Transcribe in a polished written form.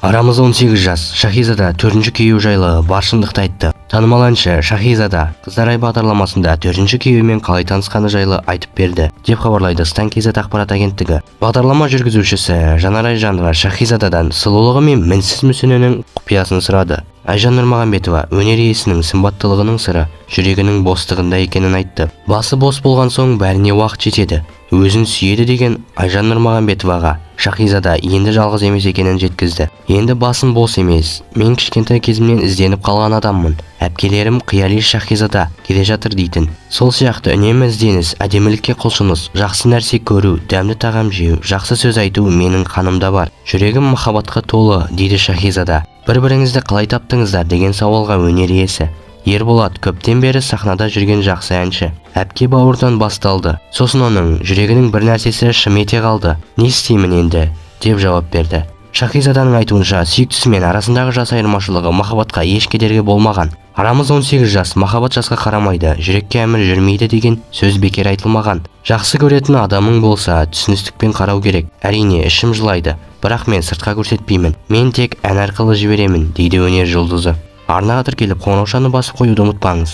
Арамыз 18 жас. Шахизада 4-ші күйеу жайлы бар шындықты айтты. Танымал әнші Шахизада Қыздар ай бағдарламасында 4-ші күйеуімен қалай танысқаны жайлы айтып берді, деп хабарлайды Стан KZ ақпарат агенттігі. Бағдарлама жүргізушісі Жанар Айжанова Шахизададан сұлулығы мен мінсіз мүсінінің құпиясын сұрады. Айжан Нұрмағамбетова өнер иесінің сымбаттылығының сыры жүрегінің бостығында екенін айтты. Басы бос болған соң бәріне уақыт жетеді, өзін сүйеді деген Айжан Нұрмағамбетоваға Шахизада енді жалғыз емес екенін жеткізді. Енді басым бос емес, мен кішкентай кезімнен ізденіп қалған адаммын. Әпкелерім қияли Шахизада келе жатыр дейтін. Сол сияқты үнемі ізденіс, әдемілікке құлшыныс, жақсы нәрсе көру, дәмді тағам жеу, жақсы сөз айту менің қанымда бар. Жүрегім махаббатқа толы, дейді Шахизада. Бір-біріңізді қалай таптыңыздар деген сауалға өнер иесі Ерболат көптен бері сахнада жүрген жақсы әнші. Әпке бауырдан басталды. Сосын оның жүрегінің бір нәрсесі шым ете қалды. Не істеймін енді, деп жауап берді. Шахизаданың айтуынша, сүйіктісімен арасындағы жас айырмашылығы махаббатқа еш кедергі болмаған. Арамыз 18 жас, махаббат жасқа қарамайды, жүрекке әмір жүрмейді деген сөз бекер айтылмаған. Жақсы көретін адамың болса, түсіністікпен қарау керек. Әрине, ішім жылайды, бірақ мен сыртқа көрсетпеймін. Мен тек ән арқылы жіберемін, дейді өнер жұлдызы. Арнаға тіркеліп қоңыраушаны басып қоюды ұмытпаңыз.